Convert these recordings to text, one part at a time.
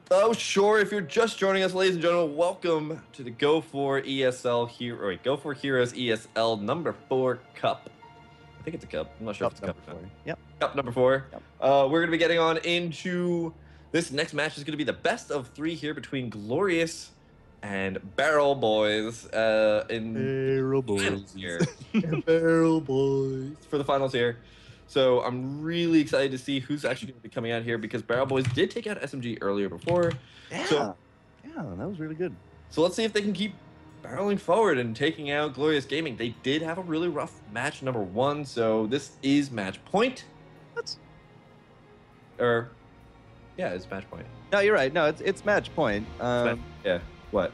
Oh, sure. If you're just joining us, ladies and gentlemen, welcome to the Go4 Heroes ESL number 4 Cup. I think it's a cup. I'm not sure if it's a cup or not. Yep. Cup number 4. Yep. We're going to be getting on into this next match. Is going to be the best of 3 here between Glorious and Barrel Boys Barrel finals here. Barrel Boys. For the finals here. So I'm really excited to see who's actually going to be coming out here because Barrel Boys did take out SMG earlier before. Yeah, that was really good. So let's see if they can keep barreling forward and taking out Glorious Gaming. They did have a really rough match number 1, so this is match point. It's match point. No, you're right. No, it's match point. Yeah. What?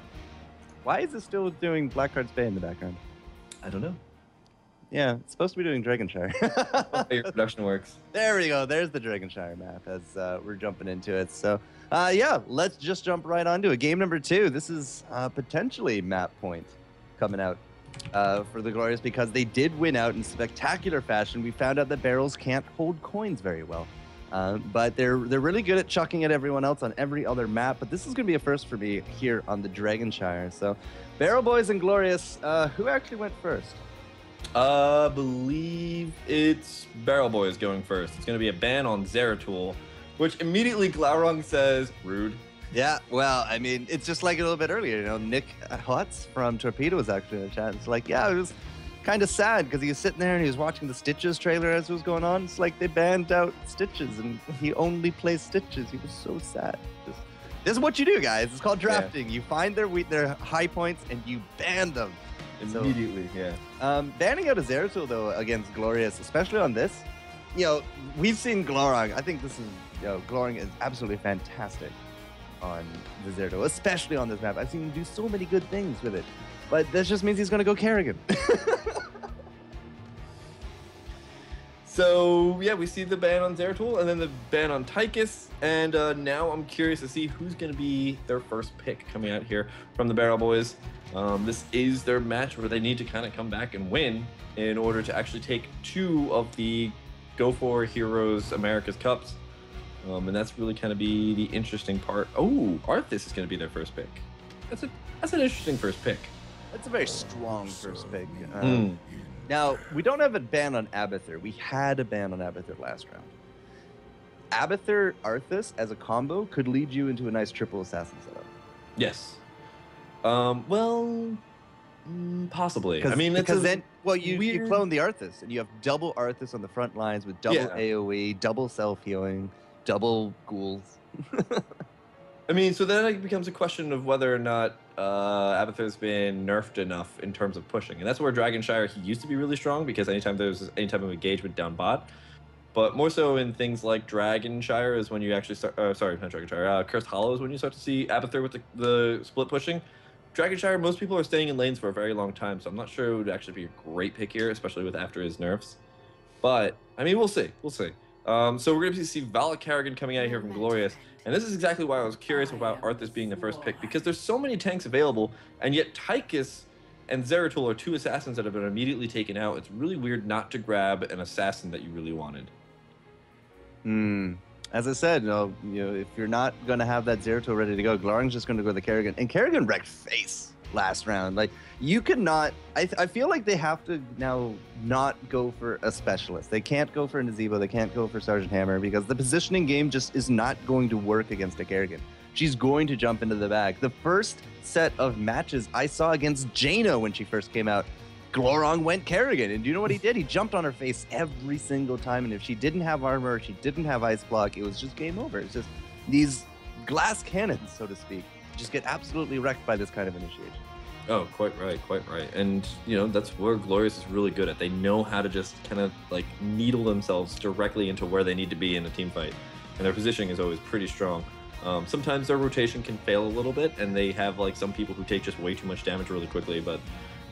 Why is it still doing Black Card's Bay in the background? I don't know. Yeah, it's supposed to be doing Dragonshire. Your production works. There we go. There's the Dragonshire map as we're jumping into it. So, yeah, let's just jump right onto it. Game number 2. This is potentially map point coming out for the Glorious because they did win out in spectacular fashion. We found out that barrels can't hold coins very well. But they're really good at chucking at everyone else on every other map. But this is going to be a first for me here on the Dragonshire. So, Barrel Boys and Glorious, who actually went first? Believe it's Barrel Boys going first. It's going to be a ban on Zeratul, which immediately Glaurung says, rude. Yeah, well, I mean, it's just like a little bit earlier, you know, Nick Hutz from Torpedo was actually in the chat. It's like, yeah, it was kind of sad because he was sitting there and he was watching the Stitches trailer as it was going on. It's like they banned out Stitches and he only plays Stitches. He was so sad. This is what you do, guys. It's called drafting. Yeah. You find their high points and you ban them. Immediately, yeah. Banning out a Zeratul, though, against Glorious, especially on this, you know, we've seen Glaurung. I think this is, you know, Glaurung is absolutely fantastic on the Zeratul, especially on this map. I've seen him do so many good things with it. But that just means he's going to go Kerrigan. So, yeah, we see the ban on Zeratul and then the ban on Tychus. And now I'm curious to see who's going to be their first pick coming out here from the Barrel Boys. This is their match where they need to kind of come back and win in order to actually take 2 of the Go4Heroes Americas Cups. And that's really kind of be the interesting part. Oh, Arthas is going to be their first pick. That's an interesting first pick. That's a very strong first pick. Now, we don't have a ban on Abathur. We had a ban on Abathur last round. Abathur Arthas as a combo could lead you into a nice triple assassin setup. Yes. Possibly. I mean, because then, well, you clone the Arthas, and you have double Arthas on the front lines with double AoE, double self-healing, double ghouls. I mean, so then it becomes a question of whether or not Abathur's been nerfed enough in terms of pushing. And that's where Dragonshire, he used to be really strong, because anytime there's any type of engagement down bot. But more so in things like Dragonshire is when you actually start, sorry, not Dragonshire, Cursed Hollow is when you start to see Abathur with the split pushing. Dragonshire, most people are staying in lanes for a very long time, so I'm not sure it would actually be a great pick here, especially with after his nerfs. But, I mean, we'll see. We'll see. So we're going to see Vala Kerrigan coming out here from Glorious, and this is exactly why I was curious about Arthas being the first pick, because there's so many tanks available, and yet Tychus and Zeratul are 2 assassins that have been immediately taken out. It's really weird not to grab an assassin that you really wanted. As I said, you know, if you're not going to have that Zeratul ready to go, Glaurung's just going to go to the Kerrigan. And Kerrigan wrecked face last round. Like, you could not... I feel like they have to now not go for a specialist. They can't go for a Nazeebo. They can't go for Sergeant Hammer because the positioning game just is not going to work against a Kerrigan. She's going to jump into the bag. The first set of matches I saw against Jaina when she first came out, Glaurung went Kerrigan, and do you know what he did? He jumped on her face every single time, and if she didn't have armor, she didn't have ice block, it was just game over. It's just these glass cannons, so to speak, just get absolutely wrecked by this kind of initiation. Oh, quite right, quite right. And, you know, that's where Glorious is really good at. They know how to just kind of, like, needle themselves directly into where they need to be in a team fight, and their positioning is always pretty strong. Sometimes their rotation can fail a little bit, and they have, like, some people who take just way too much damage really quickly, but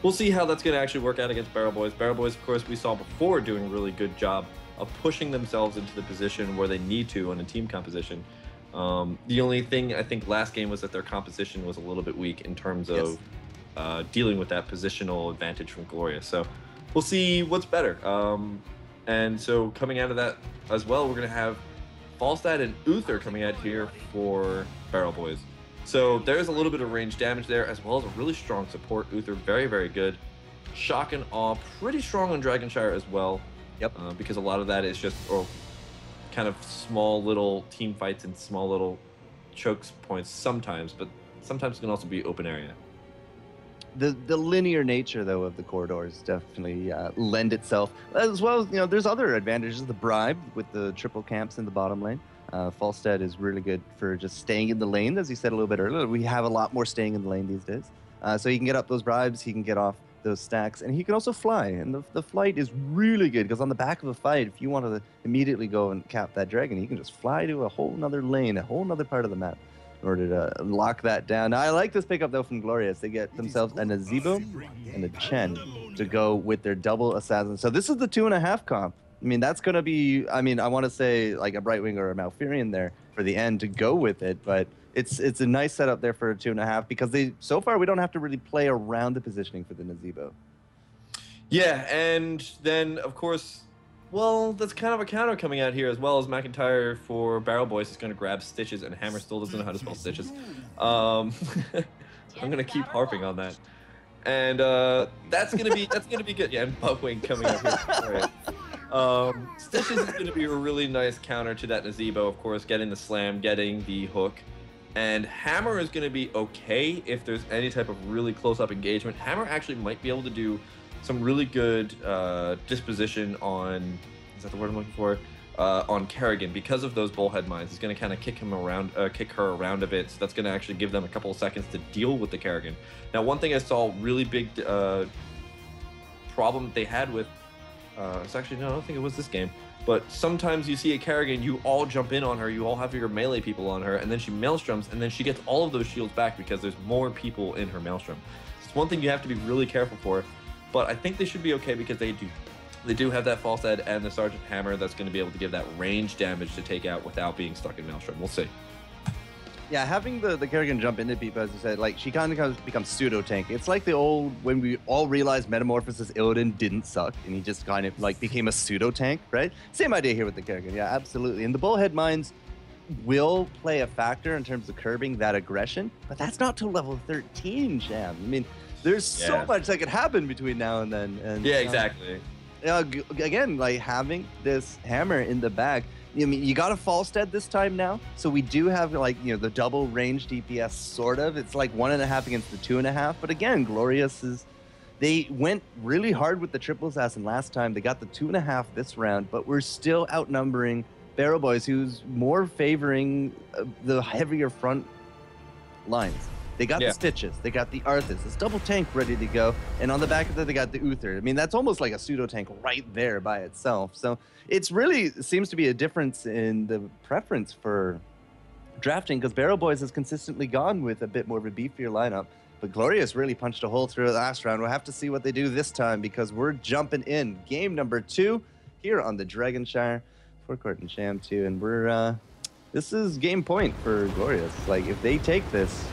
we'll see how that's going to actually work out against Barrel Boys. Barrel Boys, of course, we saw before doing a really good job of pushing themselves into the position where they need to in a team composition. The only thing I think last game was that their composition was a little bit weak in terms of dealing with that positional advantage from Glorious. So we'll see what's better. And so coming out of that as well, we're going to have Falstad and Uther coming out here for Barrel Boys. So there's a little bit of range damage there, as well as a really strong support. Uther, very, very good. Shock and Awe, pretty strong on Dragonshire as well. Yep. Because a lot of that is just kind of small little team fights and small little chokes points sometimes, but sometimes it can also be open area. The linear nature, though, of the corridors definitely lend itself, as well as, you know, there's other advantages. The bribe with the triple camps in the bottom lane. Falstad is really good for just staying in the lane, as you said a little bit earlier. We have a lot more staying in the lane these days. So he can get up those bribes, he can get off those stacks, and he can also fly. And the flight is really good, because on the back of a fight, if you want to immediately go and cap that dragon, you can just fly to a whole nother lane, a whole nother part of the map, in order to lock that down. Now, I like this pickup, though, from Glorious. They get themselves a Nazeebo and a Chen to go with their double assassin. So this is the 2.5 comp. I mean, that's going to be, I mean, I want to say like a Brightwing or a Malfurion there for the end to go with it, but it's a nice setup there for a 2.5, because so far we don't have to really play around the positioning for the Nazeebo. Yeah, and then, of course, well, that's kind of a counter coming out here, as well as McIntyre for Barrel Boys is going to grab Stitches, and Hammer still doesn't know how to spell Stitches. I'm going to keep harping on that. And that's going to be good. Yeah, and Buckwing coming up here. Right. Stitches is going to be a really nice counter to that Nazeebo, of course, getting the slam, getting the hook. And Hammer is going to be okay if there's any type of really close-up engagement. Hammer actually might be able to do some really good disposition on, is that the word I'm looking for? On Kerrigan, because of those bullhead mines. He's going to kind of kick her around a bit. So that's going to actually give them a couple of seconds to deal with the Kerrigan. Now, one thing I saw really big problem they had with, it's actually, no, I don't think it was this game, but sometimes you see a Kerrigan, you all jump in on her, you all have your melee people on her, and then she maelstroms, and then she gets all of those shields back because there's more people in her maelstrom. It's one thing you have to be really careful for, but I think they should be okay, because they do have that Falstad and the Sergeant Hammer that's going to be able to give that range damage to take out without being stuck in maelstrom. We'll see. Yeah, having the Kerrigan jump into people, as you said, like, she kind of becomes pseudo-tank. It's like the old, when we all realized Metamorphosis Illidan didn't suck, and he just kind of, like, became a pseudo-tank, right? Same idea here with the Kerrigan, yeah, absolutely. And the Bullhead Mines will play a factor in terms of curbing that aggression, but that's not till level 13, Sham. I mean, there's so much that could happen between now and then. And, yeah, exactly. Again, like, having this Hammer in the back, I mean, you got a Falstad this time now, so we do have, like, you know, the double range DPS, sort of. It's like 1.5 against the 2.5, but again, Glorious is, they went really hard with the triple assassin last time. They got the 2.5 this round, but we're still outnumbering Barrel Boys, who's more favoring the heavier front lines. They got the Stitches, they got the Arthas, this double tank ready to go, and on the back of that, they got the Uther. I mean, that's almost like a pseudo tank right there by itself. So it's really seems to be a difference in the preference for drafting, because Barrel Boys has consistently gone with a bit more of a beefier lineup, but Glorious really punched a hole through it last round. We'll have to see what they do this time, because we're jumping in game number 2 here on the Dragonshire FourCourt and Sham 2, and we're this is game point for Glorious. Like, if they take this,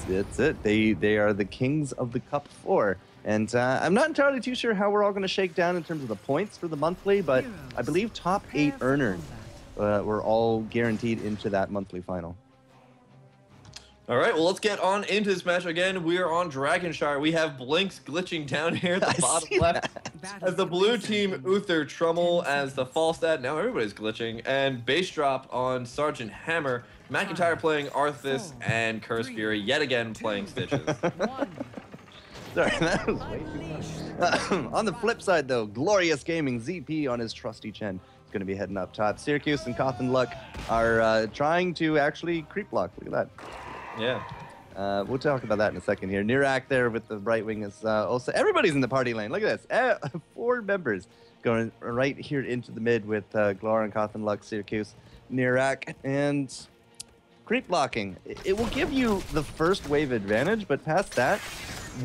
that's it. They are the kings of the Cup 4. And I'm not entirely too sure how we're all going to shake down in terms of the points for the monthly, but I believe top 8 earners were all guaranteed into that monthly final. All right, well, let's get on into this match again. We are on Dragonshire. We have Blinks glitching down here at the bottom left. As the blue team, Uther Trummel as the Falstad. Now everybody's glitching. And base drop on Sergeant Hammer. McIntyre playing Arthas, and Curse Fury yet again playing Stitches. Sorry, that was way too much. On the flip side, though, Glorious Gaming ZP on his trusty Chen is going to be heading up top. Syracuse and Cotton Luck are trying to actually creep block. Look at that. Yeah. We'll talk about that in a second here. Nirak there with the Brightwing is also... Everybody's in the party lane. Look at this. 4 members going right here into the mid with Glor and Cotton Luck, Syracuse, Nirak, and... creep blocking. It will give you the first wave advantage, but past that,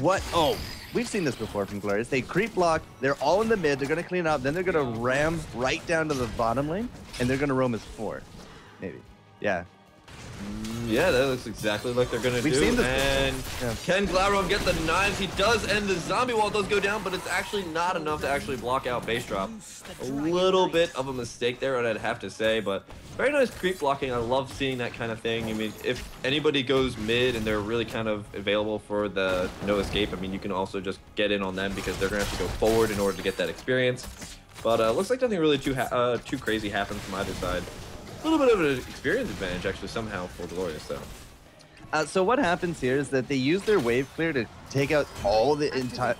what? Oh, we've seen this before from Glorious. They creep block, they're all in the mid, they're going to clean up, then they're going to ram right down to the bottom lane, and they're going to roam as 4. Maybe. Yeah. Yeah, that looks exactly like they're gonna do. Seen this and can Glaurung get the knives? He does, and the zombie wall does go down, but it's actually not enough to actually block out base drop. A little bit of a mistake there, I'd have to say, but very nice creep blocking. I love seeing that kind of thing. I mean, if anybody goes mid and they're really kind of available for the no escape, I mean, you can also just get in on them because they're gonna have to go forward in order to get that experience. But looks like nothing really too crazy happens from either side. A little bit of an experience advantage, actually, somehow for Glorious, though. So what happens here is that they use their wave clear to take out all the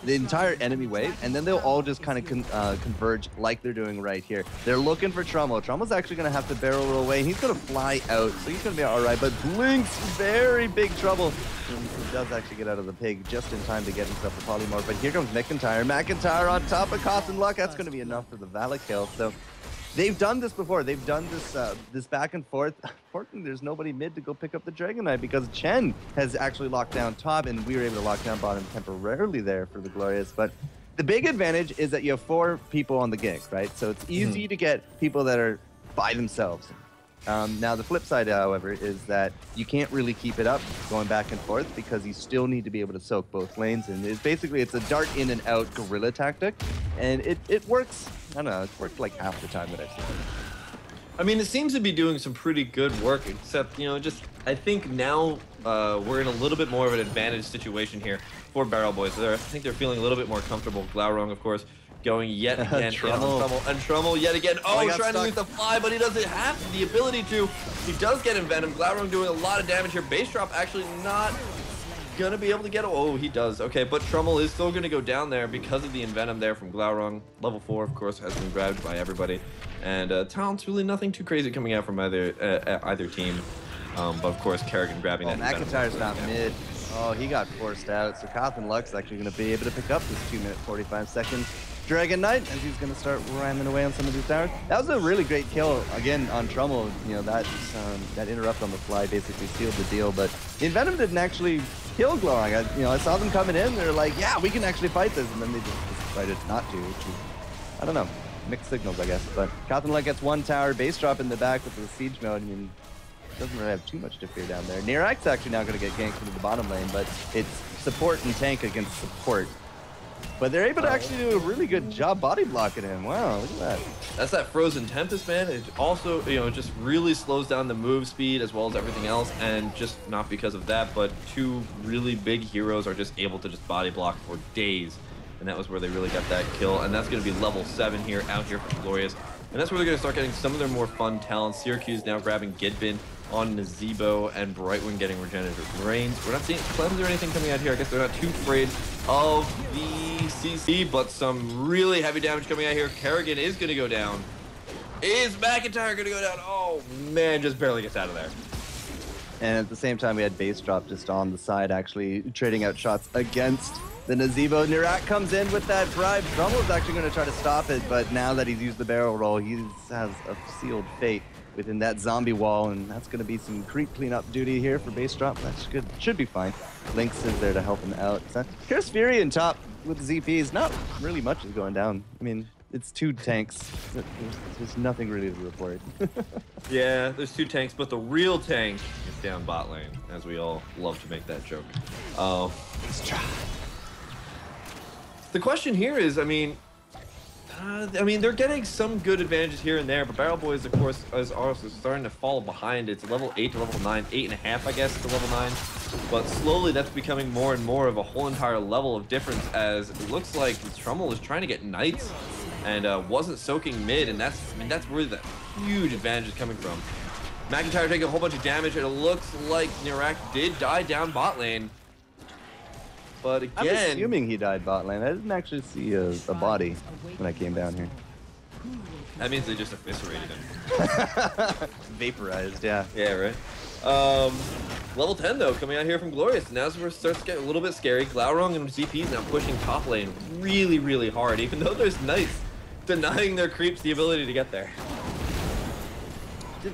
entire enemy wave, and then they'll all just kind of converge like they're doing right here. They're looking for Trummel. Trummel's actually going to have to barrel roll away. He's going to fly out, so he's going to be all right. But Blink's very big trouble. And he does actually get out of the pig just in time to get himself a polymorph. But here comes McIntyre. McIntyre on top of Cotton Luck. That's going to be enough for the Valak kill. So they've done this before. They've done this this back and forth. Unfortunately, there's nobody mid to go pick up the Dragon Knight because Chen has actually locked down top, and we were able to lock down bottom temporarily there for the Glorious. But the big advantage is that you have 4 people on the gig, right? So it's easy to get people that are by themselves. Now, the flip side, however, is that you can't really keep it up going back and forth because you still need to be able to soak both lanes. And it's basically, it's a dart in and out guerrilla tactic. And it works, I don't know, it's worked like half the time that I've seen it. I mean, it seems to be doing some pretty good work, except, you know, just, I think now we're in a little bit more of an advantage situation here for Barrel Boys. I think they're feeling a little bit more comfortable. Glaurung, of course, going yet again. Trummel. And Trummel yet again. Oh, trying to use the fly, but he doesn't have the ability to. He does get Envenom. Glaurung doing a lot of damage here. Base drop actually not gonna be able to get. Oh, he does. Okay, but Trummel is still gonna go down there because of the Envenom there from Glaurung. Level 4, of course, has been grabbed by everybody. And talent's really nothing too crazy coming out from either team. But of course, Kerrigan grabbing that. McIntyre's not mid. Oh, he got forced out. So Cotton Luck's actually going to be able to pick up this 2-minute 45-second Dragon Knight as he's going to start ramming away on some of these towers. That was a really great kill again on Trummel. You know, that interrupt on the fly basically sealed the deal. But the Envenom didn't actually kill Glaurung. I saw them coming in. They're like, yeah, we can actually fight this, and then they just decided not to, which is, I don't know, mixed signals, I guess. But Cotton Luck gets 1 tower, base drop in the back with the siege mode. I mean, doesn't really have too much to fear down there. Nirak's actually now going to get ganked into the bottom lane, but it's support and tank against support. But they're able to actually do a really good job body blocking him. Wow, look at that. That's that Frozen Tempest, man. It also, you know, just really slows down the move speed as well as everything else. And just not because of that, but 2 really big heroes are just able to just body block for days. And that was where they really got that kill. And that's going to be level 7 here, out here for Glorious. And that's where they're going to start getting some of their more fun talents. Syracuse now grabbing Gidbin on Nazebo, and Brightwing getting regenerative brains. We're not seeing cleanse or anything coming out here. I guess they're not too afraid of the CC, but some really heavy damage coming out here. Kerrigan is going to go down. Is McIntyre going to go down? Oh, man, just barely gets out of there. And at the same time, we had base drop just on the side, actually trading out shots against the Nazebo. Nirak comes in with that bribe. Trummel's actually going to try to stop it, but now that he's used the barrel roll, he has a sealed fate within that zombie wall, and that's going to be some creep cleanup duty here for base drop. That's good. Should be fine. Lynx is there to help him out. Here's Fury in top with ZPs. Not really much is going down. I mean, it's 2 tanks. There's nothing really to report. Yeah, there's 2 tanks, but the real tank is down bot lane, as we all love to make that joke. Let's try. The question here is, I mean, they're getting some good advantages here and there, but Barrel Boys, of course, is also starting to fall behind. It's level 8 to level 9, 8.5, I guess, to level 9. But slowly, that's becoming more and more of a whole entire level of difference, as it looks like Trummel is trying to get Knights and wasn't soaking mid, and that's really the huge advantage is coming from. McIntyre taking a whole bunch of damage, and it looks like Nirak did die down bot lane. But again, I'm assuming he died bot lane. I didn't actually see a body when I came down here. That means they just eviscerated him. Vaporized, yeah. Yeah, right. Level 10 though, coming out here from Glorious. Now it starts to get a little bit scary. Glaurung and ZP's now pushing top lane really, really hard, even though there's Knights denying their creeps the ability to get there.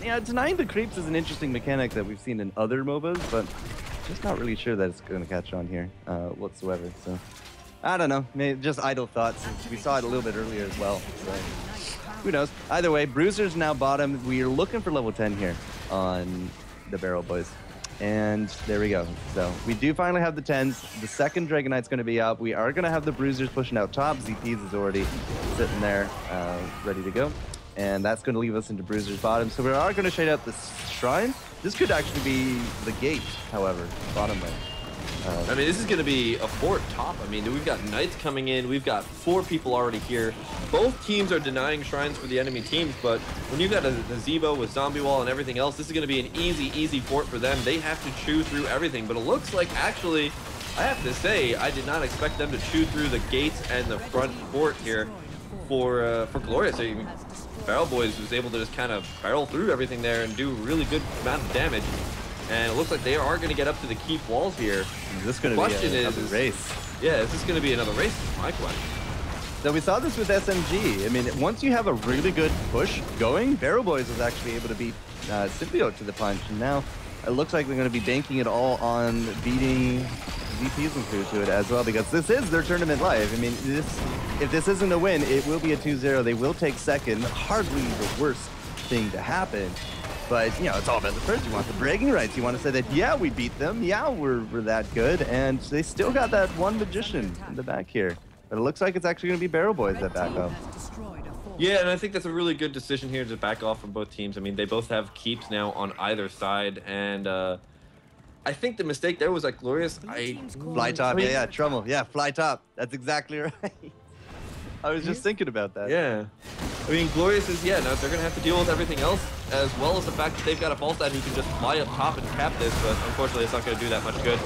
Yeah, denying the creeps is an interesting mechanic that we've seen in other MOBAs, but just not really sure that it's going to catch on here whatsoever. So I don't know, maybe just idle thoughts. We saw it a little bit earlier as well. So who knows? Either way, Bruiser's now bottom. We are looking for level 10 here on the Barrel Boys. And there we go. So we do finally have the 10s. The second Dragon Knight's going to be up. We are going to have the Bruisers pushing out top. ZPs is already sitting there ready to go. And that's going to leave us into Bruisers bottom. So we are going to shade out this Shrine. This could actually be the gate, however, bottom lane. I mean, this is going to be a fort top. I mean, we've got Knights coming in. We've got 4 people already here. Both teams are denying shrines for the enemy teams, but when you've got a Zebo with Zombie Wall and everything else, this is going to be an easy fort for them. They have to chew through everything, but it looks like, actually, I have to say, I did not expect them to chew through the gates and the front fort here for Glorious. I mean, Barrel Boys was able to just kind of barrel through everything there and do a really good amount of damage. And it looks like they are going to get up to the keep walls here. Is this going to be another race? Yeah, is this going to be another race? Is my question. So we saw this with SMG. I mean, once you have a really good push going, Barrel Boys was actually able to beat Symbiote to the punch. And now it looks like they're going to be banking it all on beating ZPs and crew to it as well, because this is their tournament live. I mean, if this isn't a win, it will be a 2-0. They will take second. Hardly the worst thing to happen. But, you know, it's all about the first. You want the bragging rights. You want to say that, yeah, we beat them. Yeah, we're that good. And they still got that one magician in the back here. But it looks like it's actually going to be Barrel Boys that back up. Yeah, and I think that's a really good decision here to back off from both teams. I mean, they both have keeps now on either side. And I think the mistake there was like Glorious. Fly top. Yeah, Trummel. Yeah, fly top. That's exactly right. I was just thinking about that. Yeah. I mean, Glorious is, yeah, now they're going to have to deal with everything else, as well as the fact that they've got a Falstad who can just fly up top and cap this, but unfortunately it's not going to do that much good.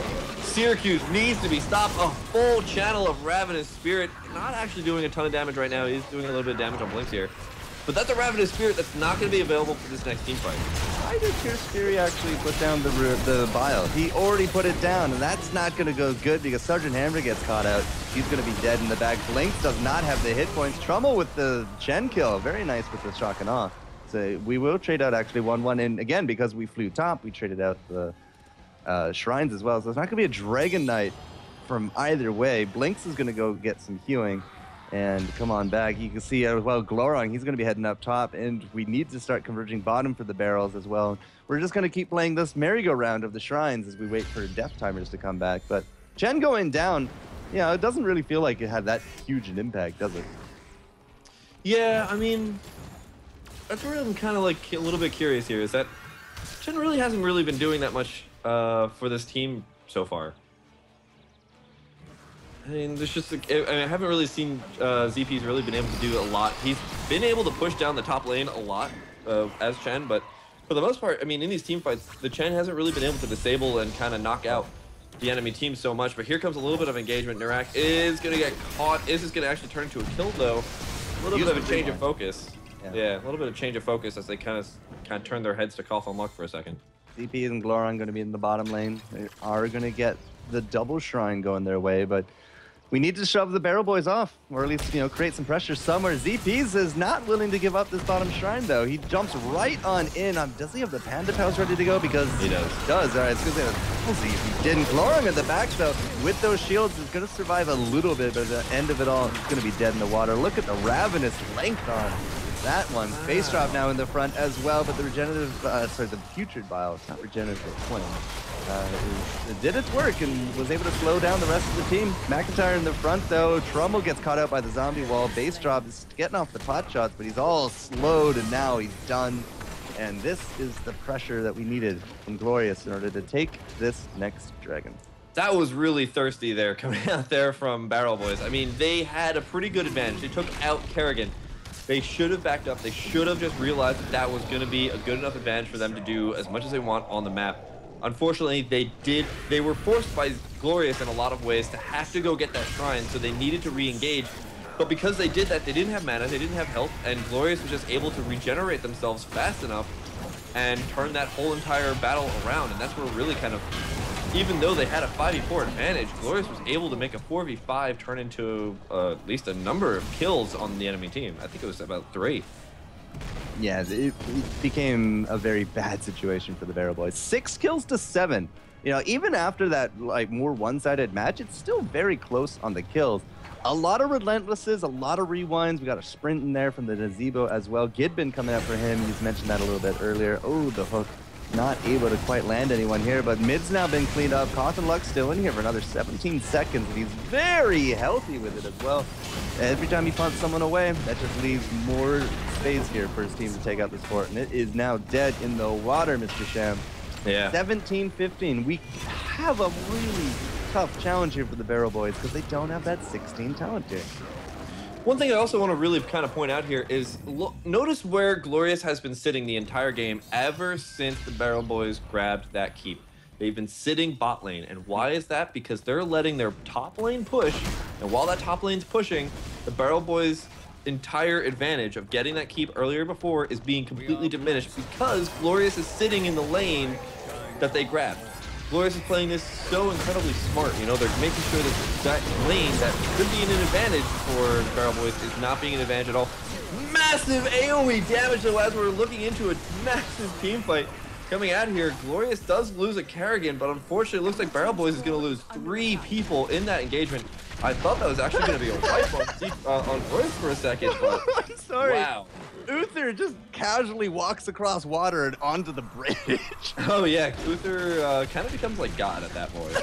Syracuse needs to be stopped. A full channel of Ravenous Spirit. Not actually doing a ton of damage right now. He's doing a little bit of damage on Blinks here. But that's a Ravenous Spirit that's not going to be available for this next team fight. Why did Pierce Fury actually put down the Bile? He already put it down, and that's not going to go good because Sergeant Hammer gets caught out. He's going to be dead in the back. Blinks does not have the hit points. Trummel with the Chen kill. Very nice with the shock and awe. So we will trade out actually 1-1. And again, because we flew top, we traded out the Shrines as well. So it's not going to be a Dragon Knight from either way. Blinks is going to go get some healing and come on back. You can see as well, Glorong, he's going to be heading up top, and we need to start converging bottom for the barrels as well. We're just going to keep playing this merry-go-round of the Shrines as we wait for Death Timers to come back. But Chen going down, yeah, it doesn't really feel like it had that huge an impact, does it? Yeah, I mean, that's where I'm kind of like a little bit curious here, is that Chen really hasn't really been doing that much for this team so far. I mean, there's just, I haven't really seen ZP's really been able to do a lot. He's been able to push down the top lane a lot as Chen, but for the most part, I mean, in these team fights, the Chen hasn't really been able to disable and kind of knock out the enemy team so much. But here comes a little bit of engagement. Nurak is going to get caught. Is this going to actually turn into a kill, though? A little bit of a change of focus. Yeah, a little bit of change of focus as they kind of turn their heads to Cough on Luck for a second. ZP and Gloron going to be in the bottom lane. They are going to get the double Shrine going their way, but we need to shove the Barrel Boys off, or at least, you know, create some pressure somewhere. ZP's is not willing to give up this bottom Shrine, though. He jumps right on in. Does he have the Panda Pals ready to go? Because he does. All right, it's good that he didn't. Glorong at the back, though, with those shields, is going to survive a little bit, but at the end of it all, he's going to be dead in the water. Look at the Ravenous length on that one. Face drop now in the front as well, but the regenerative, the putrid bile, it's not regenerative, twin. It did its work and was able to slow down the rest of the team. McIntyre in the front, though. Trummel gets caught out by the zombie wall. Base drop is getting off the pot shots, but he's all slowed, and now he's done. And this is the pressure that we needed from Glorious in order to take this next dragon. That was really thirsty there, coming out there from Barrel Boys. I mean, they had a pretty good advantage. They took out Kerrigan. They should have backed up. They should have just realized that that was going to be a good enough advantage for them to do as much as they want on the map. Unfortunately, they were forced by Glorious in a lot of ways to have to go get that shrine, so they needed to re-engage. But because they did that, they didn't have mana, they didn't have health, and Glorious was just able to regenerate themselves fast enough and turn that whole entire battle around. And that's where really kind of, even though they had a 5v4 advantage, Glorious was able to make a 4v5 turn into at least a number of kills on the enemy team. I think it was about 3. Yeah, it became a very bad situation for the Barrel Boys. 6 kills to 7. You know, even after that, like, more one-sided match, it's still very close on the kills. A lot of relentlesses, a lot of rewinds. We got a sprint in there from the Nazebo as well. Gidbin coming up for him. He's mentioned that a little bit earlier. Oh, the hook not able to quite land anyone here, but mid's now been cleaned up. Cotton Luck's still in here for another 17 seconds, and he's very healthy with it as well. Every time he punts someone away, that just leaves more space here for his team to take out this fort, and it is now dead in the water, Mr. Sham. Yeah. 17-15. We have a really tough challenge here for the Barrel Boys because they don't have that 16 talent here. One thing I also want to really kind of point out here is notice where Glorious has been sitting the entire game ever since the Barrel Boys grabbed that keep. They've been sitting bot lane, and why is that? Because they're letting their top lane push, and while that top lane's pushing, the Barrel Boys' entire advantage of getting that keep earlier before is being completely diminished because Glorious is sitting in the lane that they grabbed. Glorious is playing this so incredibly smart, you know, they're making sure that that lane that could be an advantage for the Barrel Boys is not being an advantage at all. Massive AoE damage though as we're looking into a massive team fight coming out here. Glorious does lose a Kerrigan, but unfortunately it looks like Barrel Boys is going to lose 3 people in that engagement. I thought that was actually going to be a wipe on Glorious for a second, but I'm sorry. Wow. Uther just casually walks across water and onto the bridge. Oh yeah, Uther kind of becomes like God at that point.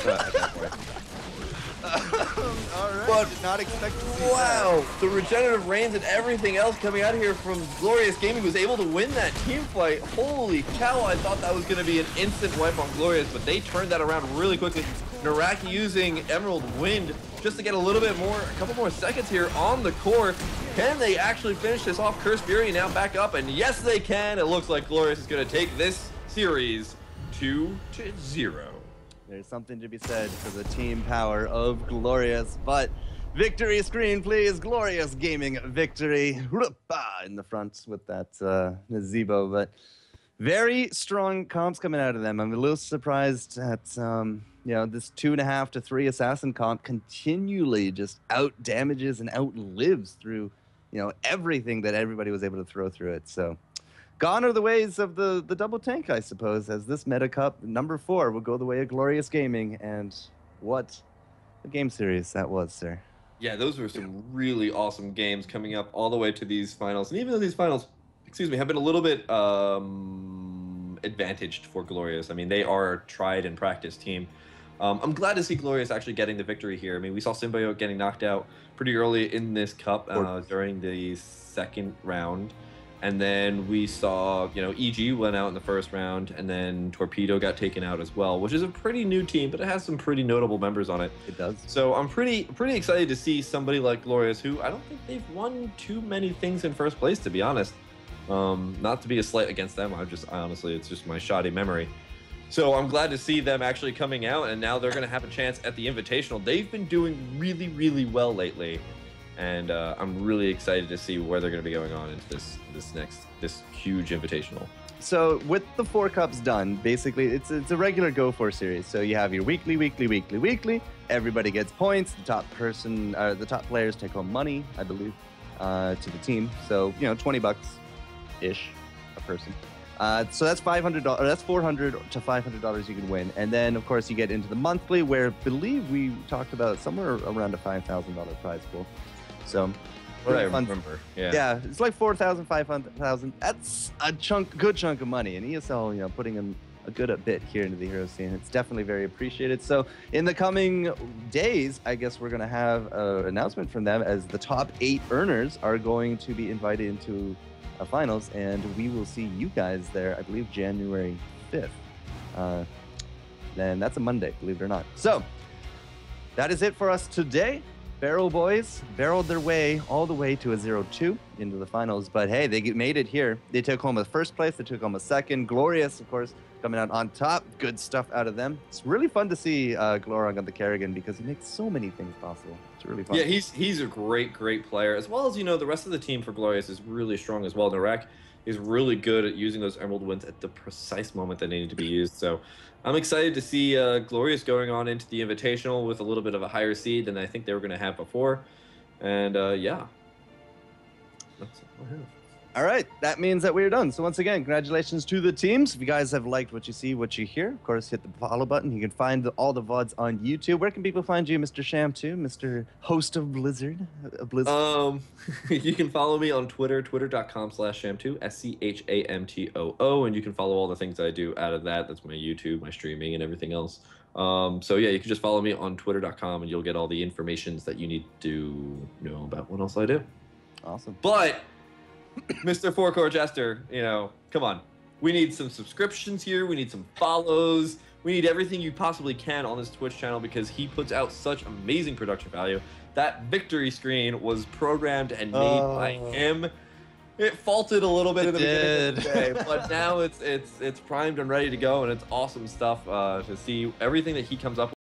All right. But did not expect to see wow, the regenerative reigns and everything else coming out here from Glorious Gaming was able to win that team fight. Holy cow, I thought that was going to be an instant wipe on Glorious, but they turned that around really quickly. Naraki using Emerald Wind just to get a little bit more, a couple more seconds here on the core. Can they actually finish this off? Curse Fury now back up, and yes they can. It looks like Glorious is going to take this series 2-0. There's something to be said for the team power of Glorious, but victory screen, please. Glorious Gaming victory in the front with that Nazebo, but very strong comps coming out of them. I'm a little surprised at you know, this 2.5 to 3 assassin comp continually just out damages and outlives through, you know, everything that everybody was able to throw through it. So gone are the ways of the double tank, I suppose, as this meta cup number 4 will go the way of Glorious Gaming. And what a game series that was, sir. Yeah, those were some really awesome games coming up all the way to these finals. And even though these finals, excuse me, have been a little bit advantaged for Glorious. I mean, they are a tried and practiced team. I'm glad to see Glorious actually getting the victory here. I mean, we saw Symbiote getting knocked out pretty early in this cup during the second round. And then we saw, you know, EG went out in the first round, and then Torpedo got taken out as well, which is a pretty new team, but it has some pretty notable members on it. It does. So I'm pretty excited to see somebody like Glorious, who I don't think they've won too many things in first place, to be honest. Not to be a slight against them, I honestly, it's just my shoddy memory. So I'm glad to see them actually coming out, and now they're going to have a chance at the Invitational. They've been doing really, really well lately, and I'm really excited to see where they're going to be going on into this huge Invitational. So with the 4 cups done, basically it's a regular Go4 series. So you have your weekly. Everybody gets points. The top person, the top players take home money, I believe, to the team. So you know, $20-ish a person. So that's $500. That's $400 to $500 you can win, and then of course you get into the monthly, where I believe we talked about somewhere around a $5,000 prize pool. So, what I remember, yeah, it's like 4,000, 500,000. That's a good chunk of money, and ESL, you know, putting in a good bit here into the hero scene. It's definitely very appreciated. So in the coming days, I guess we're gonna have an announcement from them as the top 8 earners are going to be invited into finals, and we will see you guys there, I believe, January 5th. And that's a Monday, believe it or not. So that is it for us today. Barrel Boys barreled their way all the way to a 0-2 into the finals, but hey, they made it here. They took home a first place, they took home a second. Glorious, of course, coming out on top. Good stuff out of them. It's really fun to see Glorong on the Kerrigan because he makes so many things possible. It's really fun. Yeah, he's a great player, as well as, you know, the rest of the team for Glorious is really strong as well. Narak is really good at using those Emerald Winds at the precise moment they need to be used. So I'm excited to see Glorious going on into the Invitational with a little bit of a higher seed than I think they were going to have before. And yeah, that's what I have. All right, that means that we're done. So once again, congratulations to the teams. If you guys have liked what you see, what you hear, of course, hit the follow button. You can find all the VODs on YouTube. Where can people find you, Mr. Sham2, Mr. Host of Blizzard? You can follow me on Twitter, twitter.com/sham2, SCHAMTOO, and you can follow all the things I do out of that. That's my YouTube, my streaming, and everything else. So yeah, you can just follow me on twitter.com, and you'll get all the informations that you need to know about what else I do. Awesome. But Mr. FourCourtJester, you know, come on. We need some subscriptions here. We need some follows. We need everything you possibly can on this Twitch channel because he puts out such amazing production value. That victory screen was programmed and made by him. It faulted a little bit in the beginning of the day, but now it's primed and ready to go, and it's awesome stuff to see everything that he comes up with.